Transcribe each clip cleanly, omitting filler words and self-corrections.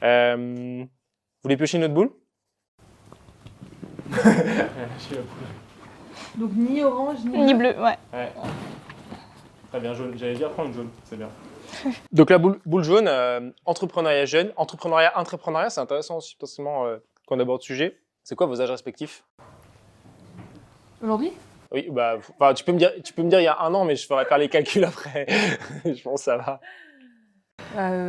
Vous voulez piocher une autre boule? Donc ni orange, Ni bleu, ouais. Ouais. Très bien, jaune. J'allais dire prendre jaune, c'est bien. Donc la boule jaune, entrepreneuriat jeune, entrepreneuriat, c'est intéressant aussi potentiellement qu'on aborde le sujet. C'est quoi vos âges respectifs? Aujourd'hui? Oui, bah, enfin, tu peux me dire il y a un an, mais je ferai faire les calculs après. Je pense que ça va.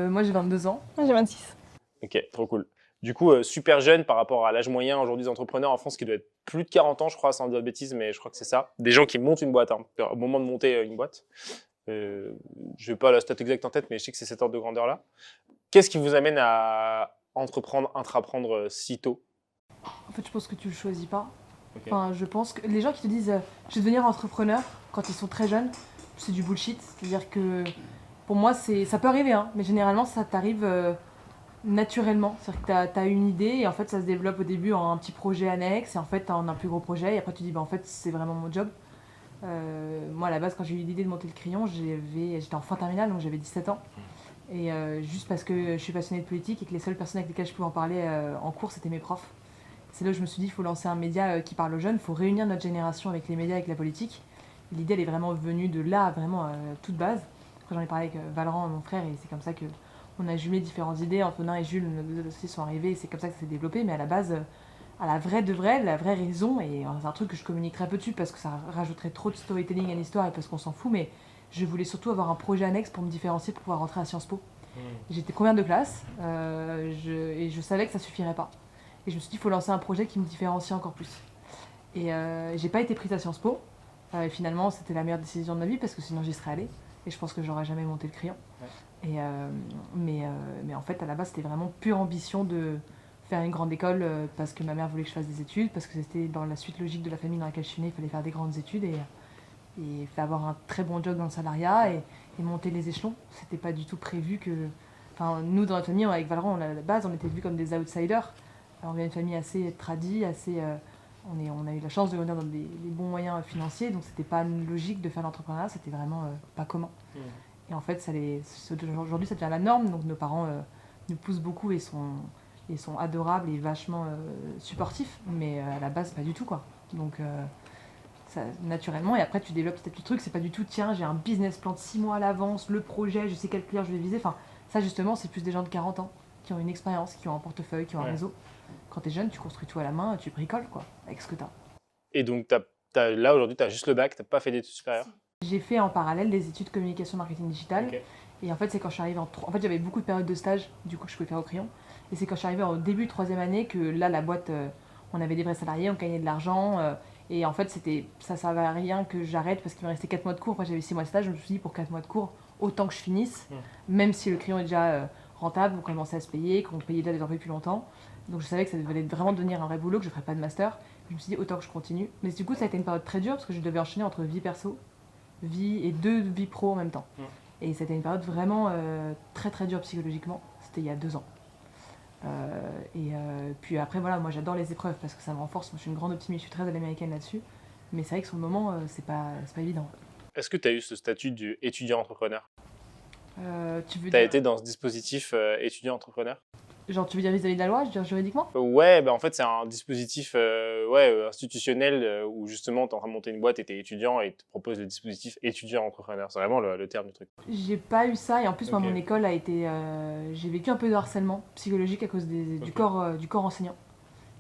Moi j'ai 22 ans. Moi, j'ai 26. Ok, trop cool. Du coup, super jeune par rapport à l'âge moyen aujourd'hui des entrepreneurs en France qui doit être plus de 40 ans, je crois, sans dire de bêtises, mais je crois que c'est ça. Des gens qui montent une boîte, hein, au moment de monter une boîte. Je n'ai pas la stat exacte en tête, mais je sais que c'est cet ordre de grandeur-là. Qu'est-ce qui vous amène à entreprendre, intraprendre si tôt? En fait je pense que tu le choisis pas. Okay. Enfin je pense que les gens qui te disent je vais devenir entrepreneur quand ils sont très jeunes, c'est du bullshit. C'est-à-dire que pour moi ça peut arriver, hein, mais généralement ça t'arrive naturellement. C'est-à-dire que t'as une idée et en fait ça se développe au début en un petit projet annexe et en fait t'en as un plus gros projet et après tu dis bah en fait c'est vraiment mon job. Moi à la base quand j'ai eu l'idée de monter le crayon, j'étais en fin terminale donc j'avais 17 ans. Et juste parce que je suis passionnée de politique et que les seules personnes avec lesquelles je pouvais en parler en cours c'était mes profs. C'est là où je me suis dit il faut lancer un média qui parle aux jeunes, il faut réunir notre génération avec les médias, avec la politique. L'idée elle est vraiment venue de là, vraiment toute base. Quand j'en ai parlé avec Valran, mon frère, et c'est comme ça que on a jumelé différentes idées. Antonin et Jules, nos deux associés, sont arrivés et c'est comme ça que ça s'est développé. Mais à la base, à la vraie de vraie, la vraie raison, et c'est un truc que je communique très peu dessus parce que ça rajouterait trop de storytelling à l'histoire et parce qu'on s'en fout, mais je voulais surtout avoir un projet annexe pour me différencier pour pouvoir rentrer à Sciences Po. J'étais première de classe et je savais que ça suffirait pas. Et je me suis dit, il faut lancer un projet qui me différencie encore plus. Et j'ai pas été prise à Sciences Po. Et finalement, c'était la meilleure décision de ma vie parce que sinon j'y serais allée. Et je pense que j'aurais jamais monté le crayon. Ouais. Mais en fait, à la base, c'était vraiment pure ambition de faire une grande école parce que ma mère voulait que je fasse des études, parce que c'était dans la suite logique de la famille dans laquelle je suis née, il fallait faire des grandes études et avoir un très bon job dans le salariat et monter les échelons. C'était pas du tout prévu que. Enfin, nous, dans notre famille, avec Valran, à la base, on était vus comme des outsiders. Alors, on vient d'une famille assez tradie, assez. On a eu la chance de venir dans des bons moyens financiers, donc c'était pas logique de faire l'entrepreneuriat, c'était vraiment pas commun. Et en fait, aujourd'hui, ça devient la norme, donc nos parents nous poussent beaucoup et sont adorables et vachement supportifs, mais à la base, pas du tout, quoi. Donc, ça, naturellement, et après, tu développes petit à petit le truc, c'est pas du tout, tiens, j'ai un business plan de 6 mois à l'avance, le projet, je sais quel client je vais viser. Enfin, ça, justement, c'est plus des gens de 40 ans qui ont une expérience, qui ont un portefeuille, qui ont un réseau. Quand t'es jeune, tu construis tout à la main, tu bricoles, quoi, avec ce que t'as. Et donc, là, aujourd'hui, tu as juste le bac, tu n'as pas fait d'études supérieures? J'ai fait en parallèle des études de communication marketing digital. Okay. Et en fait, c'est quand je suis arrivée en fait, j'avais beaucoup de périodes de stage, du coup, je pouvais faire au crayon. Et c'est quand je suis arrivée au début de 3e année que là, la boîte, on avait des vrais salariés, on gagnait de l'argent. Et en fait, ça servait à rien que j'arrête parce qu'il me restait 4 mois de cours. Moi, j'avais 6 mois de stage, je me suis dit, pour 4 mois de cours, autant que je finisse. Même si le crayon est déjà rentable, on commençait à se payer, qu'on payait déjà des emplois depuis longtemps. Donc je savais que ça devait vraiment devenir un vrai boulot, que je ne ferais pas de master. Je me suis dit, autant que je continue. Mais du coup, ça a été une période très dure parce que je devais enchaîner entre vie perso, vie et 2 vies pro en même temps. Et c'était une période vraiment très très dure psychologiquement. C'était il y a 2 ans. Puis après, voilà, moi j'adore les épreuves parce que ça me renforce. Moi, je suis une grande optimiste, je suis très à l'américaine là-dessus. Mais c'est vrai que sur le moment, c'est pas évident. Est-ce que tu as eu ce statut d'étudiant entrepreneur? Tu veux dire... as été dans ce dispositif étudiant entrepreneur? Genre, tu veux dire vis-à-vis de la loi, je veux dire juridiquement? Ouais, bah en fait, c'est un dispositif institutionnel où justement, tu es en train de monter une boîte et tu es étudiant et te propose le dispositif étudiant-entrepreneur. C'est vraiment le terme du truc. J'ai pas eu ça et en plus, moi, mon école a été. J'ai vécu un peu de harcèlement psychologique à cause du corps enseignant.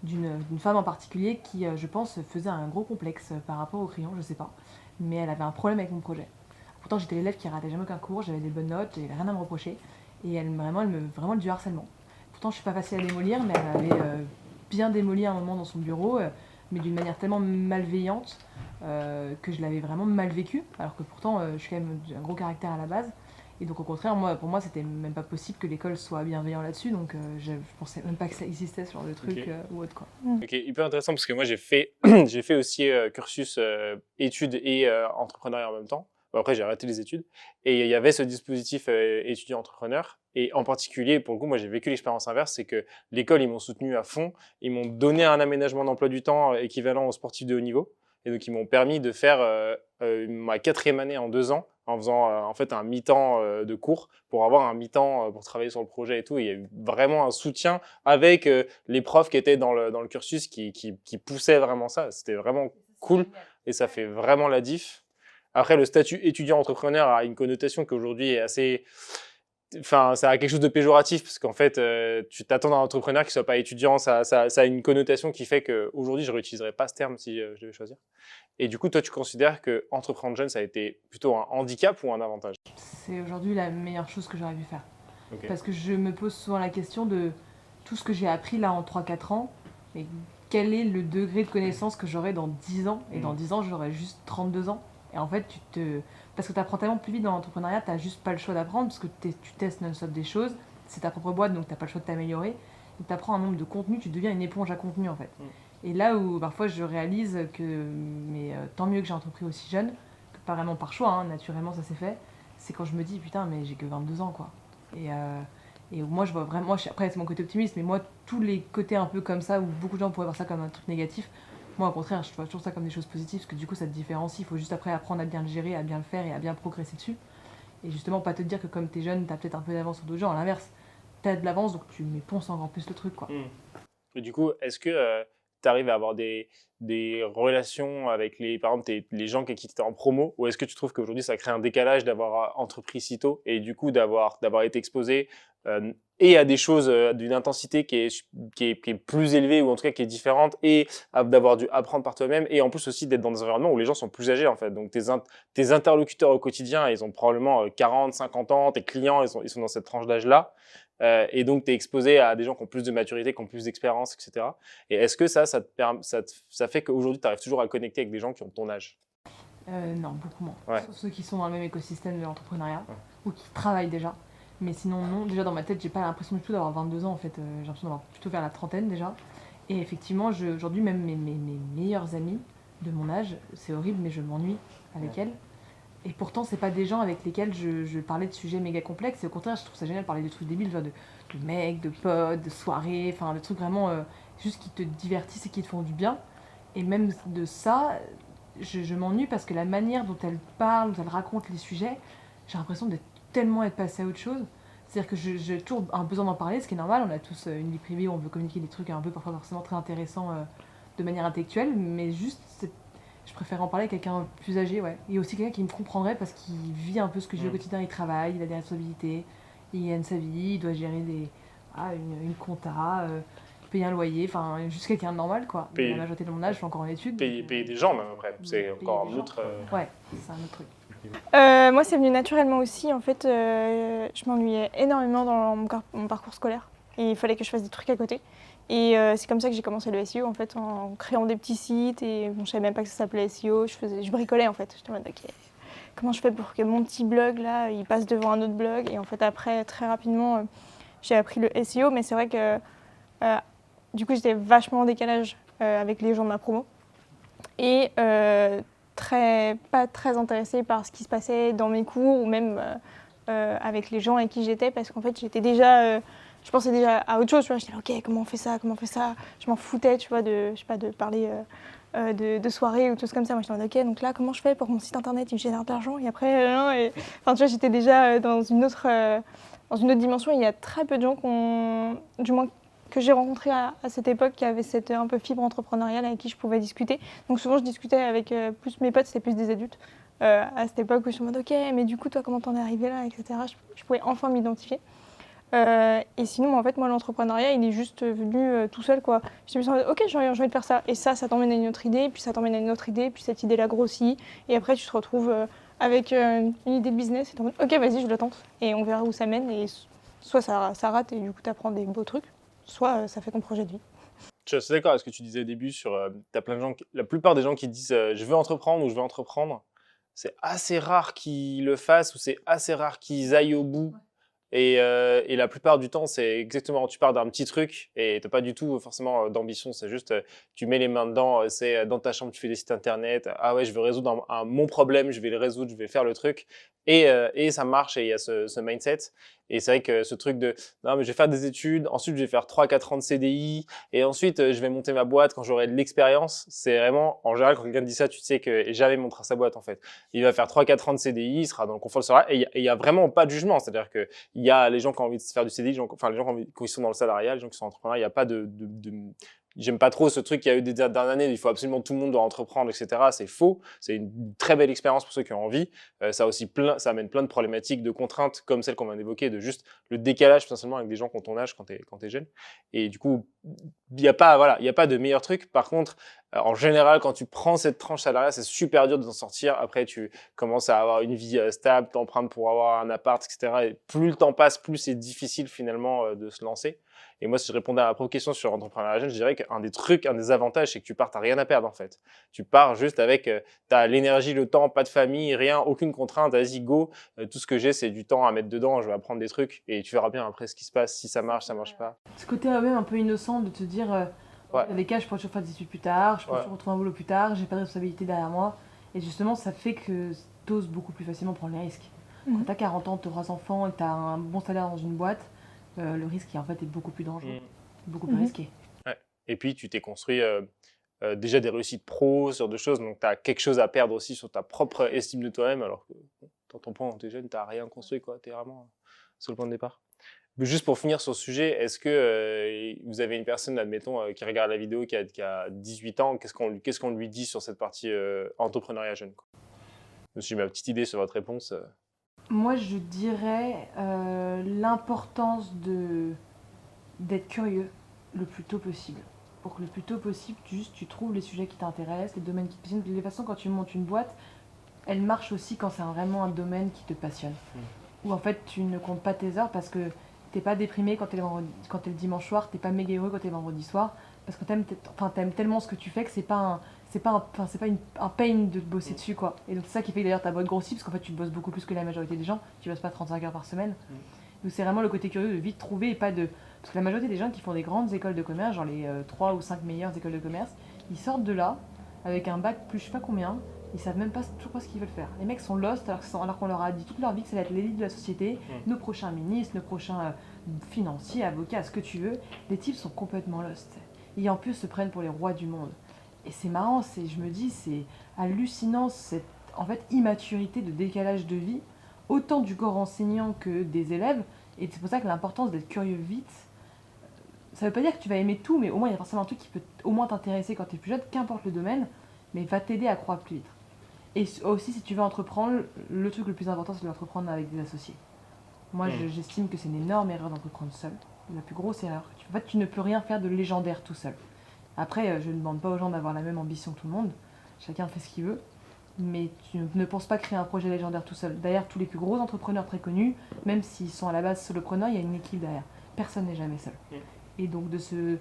D'une femme en particulier qui, je pense, faisait un gros complexe par rapport au crayon, je sais pas. Mais elle avait un problème avec mon projet. Pourtant, j'étais l'élève qui ratait jamais aucun cours, j'avais des bonnes notes, j'avais rien à me reprocher. Et elle vraiment du harcèlement. Pourtant, je suis pas facile à démolir, mais elle avait bien démoli un moment dans son bureau, mais d'une manière tellement malveillante que je l'avais vraiment mal vécu. Alors que pourtant, je suis quand même un gros caractère à la base. Et donc au contraire, pour moi, c'était même pas possible que l'école soit bienveillante là-dessus. Donc je pensais même pas que ça existait, ce genre de truc ou autre, quoi. Ok, hyper intéressant parce que moi, j'ai fait aussi cursus études et entrepreneuriat en même temps. Bon, après, j'ai arrêté les études. Et il y avait ce dispositif étudiant-entrepreneur. Et en particulier, pour le coup, moi, j'ai vécu l'expérience inverse. C'est que l'école, ils m'ont soutenu à fond. Ils m'ont donné un aménagement d'emploi du temps équivalent aux sportifs de haut niveau. Et donc, ils m'ont permis de faire ma 4e année en 2 ans en faisant en fait un mi-temps de cours pour avoir un mi-temps pour travailler sur le projet et tout. Et il y a eu vraiment un soutien avec les profs qui étaient dans le cursus qui poussaient vraiment ça. C'était vraiment cool et ça fait vraiment la diff. Après, le statut étudiant-entrepreneur a une connotation qui aujourd'hui est assez... Enfin, ça a quelque chose de péjoratif parce qu'en fait, tu t'attends d'un entrepreneur qui soit pas étudiant, ça a une connotation qui fait qu'aujourd'hui, je réutiliserais pas ce terme si je devais choisir. Et du coup, toi, tu considères que entreprendre jeune, ça a été plutôt un handicap ou un avantage? C'est aujourd'hui la meilleure chose que j'aurais pu faire. Ok. Parce que je me pose souvent la question de tout ce que j'ai appris là en 3-4 ans, et quel est le degré de connaissance que j'aurai dans 10 ans. Et dans 10 ans, j'aurai juste 32 ans. Et en fait, parce que tu apprends tellement plus vite dans l'entrepreneuriat, tu n'as juste pas le choix d'apprendre, parce que tu testes non-stop des choses. C'est ta propre boîte, donc tu n'as pas le choix de t'améliorer. Et tu apprends un nombre de contenus, tu deviens une éponge à contenu en fait. Et là où parfois je réalise que, mais tant mieux que j'ai entrepris aussi jeune, que pas vraiment par choix, hein, naturellement ça s'est fait, c'est quand je me dis putain, mais j'ai que 22 ans quoi. Et moi je vois vraiment, après c'est mon côté optimiste, mais moi tous les côtés un peu comme ça, où beaucoup de gens pourraient voir ça comme un truc négatif, moi au contraire je vois toujours ça comme des choses positives, parce que du coup ça te différencie, il faut juste après apprendre à bien le gérer, à bien le faire et à bien progresser dessus. Et justement pas te dire que comme t'es jeune, t'as peut-être un peu d'avance sur d'autres gens, à l'inverse, t'as de l'avance donc tu mets ponce encore plus le truc quoi. Et du coup, est-ce que tu arrives à avoir des relations avec par exemple, les gens qui étaient en promo, ou est-ce que tu trouves qu'aujourd'hui, ça crée un décalage d'avoir entrepris si tôt et du coup d'avoir été exposé et à des choses d'une intensité qui est plus élevée ou en tout cas qui est différente et d'avoir dû apprendre par toi-même et en plus aussi d'être dans des environnements où les gens sont plus âgés en fait. Donc tes interlocuteurs au quotidien, ils ont probablement 40, 50 ans, tes clients, ils sont dans cette tranche d'âge-là. Et donc, tu es exposé à des gens qui ont plus de maturité, qui ont plus d'expérience, etc. Et est-ce que ça fait qu'aujourd'hui, tu arrives toujours à connecter avec des gens qui ont ton âge? Non, beaucoup moins. Ouais. Ceux qui sont dans le même écosystème de l'entrepreneuriat, Ouais. ou qui travaillent déjà. Mais sinon, non. Déjà, dans ma tête, j'ai pas l'impression du tout d'avoir 22 ans, en fait. J'ai l'impression d'avoir plutôt vers la trentaine, déjà. Et effectivement, aujourd'hui, même mes meilleures amies de mon âge, c'est horrible, mais je m'ennuie avec elles. Et pourtant, c'est pas des gens avec lesquels je parlais de sujets méga complexes. Et au contraire, je trouve ça génial de parler de trucs débiles, genre de mecs, de potes, de soirées, enfin, de trucs vraiment juste qui te divertissent et qui te font du bien. Et même de ça, je m'ennuie parce que la manière dont elle parle, dont elle raconte les sujets, j'ai l'impression d'être tellement être passée à autre chose. C'est-à-dire que j'ai toujours un besoin d'en parler, ce qui est normal. On a tous une vie privée, on veut communiquer des trucs un peu parfois forcément très intéressants de manière intellectuelle, mais juste je préfère en parler avec quelqu'un plus âgé, ouais. Et aussi quelqu'un qui me comprendrait parce qu'il vit un peu ce que je vis au quotidien, il travaille, il a des responsabilités, il gagne sa vie, il doit gérer une compta, payer un loyer, enfin juste quelqu'un de normal quoi. La majorité de mon âge, je suis encore en études. Payer des gens même après, c'est encore un autre... Ouais, c'est un autre truc. Moi, c'est venu naturellement aussi. En fait, je m'ennuyais énormément dans mon parcours scolaire. Et il fallait que je fasse des trucs à côté. Et c'est comme ça que j'ai commencé le SEO, en fait, en créant des petits sites. Et bon, je savais même pas que ça s'appelait SEO. Je bricolais, en fait. J'étais en mode, ok, comment je fais pour que mon petit blog, là, il passe devant un autre blog? Et en fait, après, très rapidement, j'ai appris le SEO. Mais c'est vrai que, du coup, j'étais vachement en décalage avec les gens de ma promo. Et pas très intéressée par ce qui se passait dans mes cours ou même avec les gens avec qui j'étais parce qu'en fait j'étais déjà je pensais déjà à autre chose, tu vois. J'étais là, ok, comment on fait ça, je m'en foutais, tu vois, de parler de soirée ou de choses comme ça. Moi j'étais en mode, ok, donc là comment je fais pour que mon site internet il me génère de l'argent et après enfin tu vois, j'étais déjà dans une autre dimension. Il y a très peu de gens du moins que j'ai rencontré à cette époque qui avait cette un peu fibre entrepreneuriale avec qui je pouvais discuter. Donc souvent je discutais avec plus mes potes, c'était plus des adultes à cette époque où je suis en mode ok, mais du coup toi comment t'en es arrivé là, etc. Je pouvais enfin m'identifier. Et sinon en fait moi l'entrepreneuriat il est juste venu tout seul quoi. Je me suis dit ok j'ai envie de faire ça et ça t'emmène à une autre idée, puis ça t'emmène à une autre idée, puis cette idée là grossit et après tu te retrouves avec une idée de business et t'es en mode ok vas-y je le tente et on verra où ça mène et soit ça rate et du coup t'apprends des beaux trucs, soit ça fait ton projet de vie. Je suis assez d'accord avec ce que tu disais au début sur t'as plein de gens, la plupart des gens qui disent je veux entreprendre ou je veux entreprendre, c'est assez rare qu'ils le fassent ou c'est assez rare qu'ils aillent au bout. Et la plupart du temps, c'est exactement, tu pars d'un petit truc et t'as pas du tout forcément d'ambition, c'est juste tu mets les mains dedans, c'est dans ta chambre, tu fais des sites internet, ah ouais, je veux résoudre mon problème, je vais le résoudre, je vais faire le truc. Et ça marche et il y a ce mindset. Et c'est vrai que ce truc de non, mais je vais faire des études, ensuite je vais faire 3-4 ans de CDI, et ensuite je vais monter ma boîte quand j'aurai de l'expérience. C'est vraiment, en général, quand quelqu'un te dit ça, tu sais que jamais il montera sa boîte en fait. Il va faire 3-4 ans de CDI, il sera dans le confort salarial, et il y a vraiment pas de jugement. C'est-à-dire qu'il y a les gens qui ont envie de faire du CDI, enfin les gens qui sont dans le salariat, les gens qui sont entrepreneurs, il n'y a pas J'aime pas trop ce truc qu'il y a eu des dernières années, il faut absolument tout le monde doit entreprendre, etc. C'est faux. C'est une très belle expérience pour ceux qui ont envie. Ça amène plein de problématiques, de contraintes comme celles qu'on vient d'évoquer, de juste le décalage potentiellement avec des gens qui ont ton âge quand t'es jeune. Et du coup, il y a pas de meilleur truc. Par contre, en général, quand tu prends cette tranche salariale, c'est super dur de t'en sortir. Après, tu commences à avoir une vie stable, t'empruntes pour avoir un appart, etc. Et plus le temps passe, plus c'est difficile finalement de se lancer. Et moi, si je répondais à la première question sur l'entrepreneuriat jeune, je dirais qu'un des avantages, c'est que tu pars, t'as rien à perdre en fait. Tu pars juste avec, t'as l'énergie, le temps, pas de famille, rien, aucune contrainte, vas-y, go. Tout ce que j'ai, c'est du temps à mettre dedans, je vais apprendre des trucs et tu verras bien après ce qui se passe, si ça marche pas. Ce côté même un peu innocent de te dire, Ouais. dans les cas, je pourrais toujours faire des études plus tard, je pourrais Ouais. toujours retrouver un boulot plus tard, j'ai pas de responsabilité derrière moi. Et justement, ça fait que t'oses beaucoup plus facilement prendre les risques. Quand t'as 40 ans, 3 enfants et que t'as un bon salaire dans une boîte, le risque en fait est beaucoup plus dangereux, beaucoup plus risqué. Ouais. Et puis, tu t'es construit déjà des réussites pro sur deux choses, donc tu as quelque chose à perdre aussi sur ta propre estime de toi-même, alors que dans ton point, quand tu es jeune, tu n'as rien construit, tu es vraiment sur le point de départ. Mais juste pour finir sur ce sujet, est-ce que vous avez une personne, admettons, qui regarde la vidéo, qui a 18 ans, qu'est-ce qu'on lui dit sur cette partie entrepreneuriat jeune, quoi? J'ai ma petite idée sur votre réponse. Moi, je dirais l'importance d'être curieux le plus tôt possible. Pour que le plus tôt possible, tu trouves les sujets qui t'intéressent, les domaines qui te passionnent. De toute façon, quand tu montes une boîte, elle marche aussi quand c'est vraiment un domaine qui te passionne. Où en fait, tu ne comptes pas tes heures parce que t'es pas déprimé quand t'es le dimanche soir, t'es pas méga heureux quand t'es vendredi soir, parce que t'aimes tellement ce que tu fais que c'est pas un pain de bosser dessus, quoi. Et donc c'est ça qui fait que d'ailleurs ta boîte grossit, parce qu'en fait tu bosses beaucoup plus que la majorité des gens, tu bosses pas 35 heures par semaine. Donc c'est vraiment le côté curieux de vite trouver et pas de... Parce que la majorité des gens qui font des grandes écoles de commerce, genre les 3 ou 5 meilleures écoles de commerce, ils sortent de là avec un bac plus je sais pas combien, ils savent même pas toujours pas ce qu'ils veulent faire. Les mecs sont lost alors qu'on leur a dit toute leur vie que ça va être l'élite de la société, nos prochains ministres, nos prochains financiers, avocats, ce que tu veux. Les types sont complètement lost. Et en plus se prennent pour les rois du monde. Et c'est marrant, je me dis, c'est hallucinant cette en fait immaturité de décalage de vie, autant du corps enseignant que des élèves. Et c'est pour ça que l'importance d'être curieux vite, ça veut pas dire que tu vas aimer tout, mais au moins il y a forcément un truc qui peut au moins t'intéresser quand tu es plus jeune, qu'importe le domaine, mais va t'aider à croître plus vite. Et aussi, si tu veux entreprendre, le truc le plus important, c'est d'entreprendre avec des associés. Moi, j'estime que c'est une énorme erreur d'entreprendre seul. La plus grosse erreur. En fait, tu ne peux rien faire de légendaire tout seul. Après, je ne demande pas aux gens d'avoir la même ambition que tout le monde. Chacun fait ce qu'il veut. Mais tu ne penses pas créer un projet légendaire tout seul. D'ailleurs, tous les plus gros entrepreneurs très connus, même s'ils sont à la base solopreneurs, il y a une équipe derrière. Personne n'est jamais seul. Et donc, il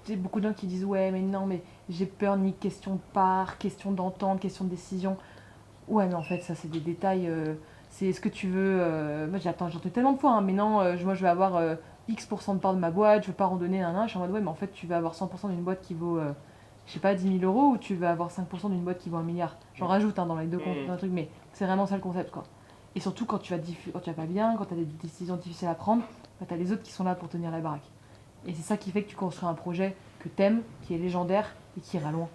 y a beaucoup de gens qui disent « Ouais, mais non, mais j'ai peur, ni question de part, question d'entente, question de décision. » Ouais, mais en fait, ça, c'est des détails. C'est ce que tu veux. Moi, j'entends tellement de fois, hein, mais non, moi, je vais avoir X% de part de ma boîte, je veux pas randonner un. Je suis en mode, ouais, mais en fait, tu vas avoir 100% d'une boîte qui vaut, je sais pas, 10 000 € ou tu vas avoir 5% d'une boîte qui vaut 1 milliard. J'en rajoute dans les deux comptes, dans le truc, mais c'est vraiment ça le concept, quoi. Et surtout, quand tu vas pas bien, quand tu as des décisions difficiles à prendre, bah, tu as les autres qui sont là pour tenir la baraque. Et c'est ça qui fait que tu construis un projet que t'aimes, qui est légendaire et qui ira loin.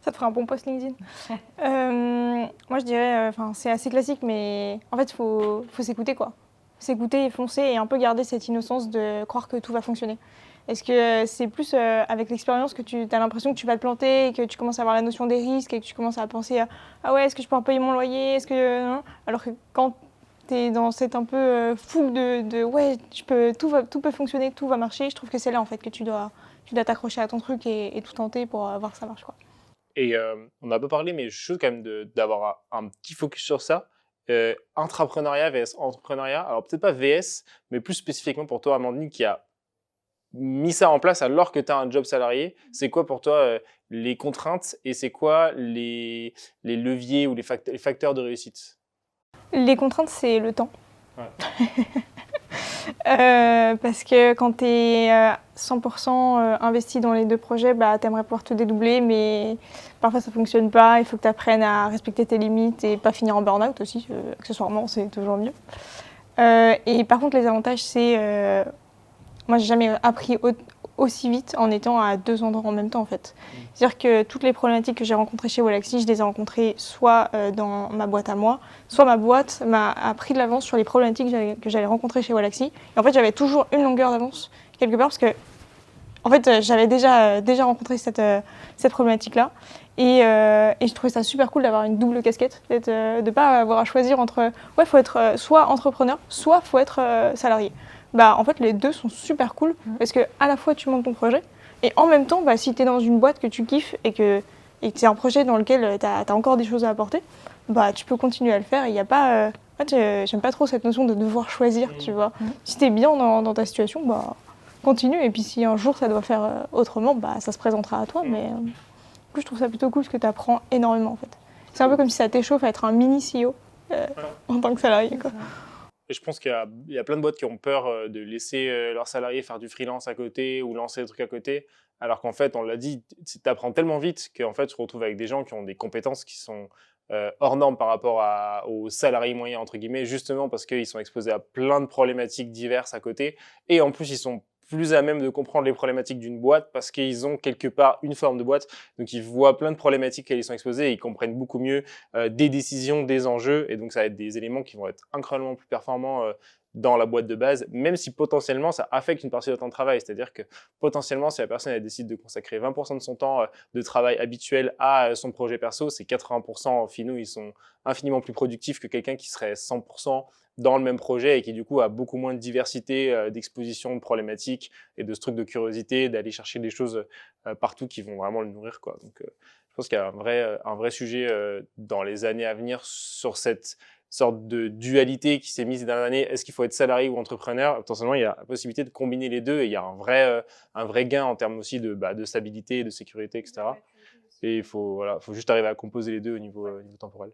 Ça te ferait un bon post LinkedIn. Moi, je dirais, c'est assez classique, mais en fait, faut s'écouter, quoi. S'écouter et foncer et un peu garder cette innocence de croire que tout va fonctionner. Est-ce que c'est plus avec l'expérience que tu as l'impression que tu vas te planter, et que tu commences à avoir la notion des risques et que tu commences à penser à ah ouais, est-ce que je peux en payer mon loyer, est-ce que alors que quand tu es dans cette un peu foule de ouais, tout peut fonctionner, tout va marcher, je trouve que c'est là en fait que tu dois t'accrocher à ton truc et tout tenter pour voir que ça marche, quoi. Et on a pas parlé, mais je suis quand même d'avoir un petit focus sur ça. Intrapreneuriat vs entrepreneuriat. Alors peut-être pas VS, mais plus spécifiquement pour toi, Amandine, qui a mis ça en place alors que tu as un job salarié. C'est quoi pour toi les contraintes et c'est quoi les leviers ou les facteurs de réussite? Les contraintes, c'est le temps. Ouais. Parce que quand tu es 100% investi dans les deux projets, bah, tu aimerais pouvoir te dédoubler, mais parfois ça fonctionne pas. Il faut que tu apprennes à respecter tes limites et pas finir en burn-out aussi. Accessoirement, c'est toujours mieux. Et par contre, les avantages, c'est... moi, j'ai jamais appris aussi vite en étant à 2 endroits en même temps, en fait. C'est-à-dire que toutes les problématiques que j'ai rencontrées chez Wallaxy, je les ai rencontrées soit dans ma boîte à moi, soit ma boîte m'a pris de l'avance sur les problématiques que j'allais rencontrer chez Wallaxy. Et en fait, j'avais toujours une longueur d'avance, quelque part, parce que en fait, j'avais déjà rencontré cette problématique-là. Et je trouvais ça super cool d'avoir une double casquette, de ne pas avoir à choisir entre, ouais, faut être soit entrepreneur, soit faut être salarié. Bah, en fait, les deux sont super cool parce que à la fois tu montes ton projet et en même temps, bah, si tu es dans une boîte que tu kiffes et que c'est un projet dans lequel tu as encore des choses à apporter, bah, tu peux continuer à le faire. Il y a pas, en fait, j'aime pas trop cette notion de devoir choisir, tu vois. Si tu es bien dans ta situation, bah, continue. Et puis si un jour ça doit faire autrement, bah, ça se présentera à toi. Mais du coup, je trouve ça plutôt cool parce que tu apprends énormément en fait. C'est un peu comme si ça t'échauffe à être un mini CEO en tant que salarié, quoi. Et je pense qu'il y a plein de boîtes qui ont peur de laisser leurs salariés faire du freelance à côté ou lancer des trucs à côté, alors qu'en fait, on l'a dit, tu apprends tellement vite qu'en fait, tu te retrouves avec des gens qui ont des compétences qui sont hors normes par rapport aux salariés moyens, entre guillemets, justement parce qu'ils sont exposés à plein de problématiques diverses à côté. Et en plus, ils sont plus à même de comprendre les problématiques d'une boîte parce qu'ils ont quelque part une forme de boîte. Donc, ils voient plein de problématiques auxquelles ils sont exposés et ils comprennent beaucoup mieux des décisions, des enjeux. Et donc, ça va être des éléments qui vont être incroyablement plus performants dans la boîte de base, même si potentiellement, ça affecte une partie de ton travail. C'est-à-dire que potentiellement, si la personne elle décide de consacrer 20% de son temps de travail habituel à son projet perso, ces 80% finaux, ils sont infiniment plus productifs que quelqu'un qui serait 100% dans le même projet et qui du coup a beaucoup moins de diversité, d'exposition, de problématiques et de ce truc de curiosité, d'aller chercher des choses partout qui vont vraiment le nourrir, quoi. Donc, je pense qu'il y a un vrai sujet dans les années à venir sur cette sorte de dualité qui s'est mise ces dernières années. Est-ce qu'il faut être salarié ou entrepreneur? Potentiellement, il y a la possibilité de combiner les deux et il y a un vrai gain en termes aussi de stabilité, de sécurité, etc. Et faut juste arriver à composer les deux au niveau temporel.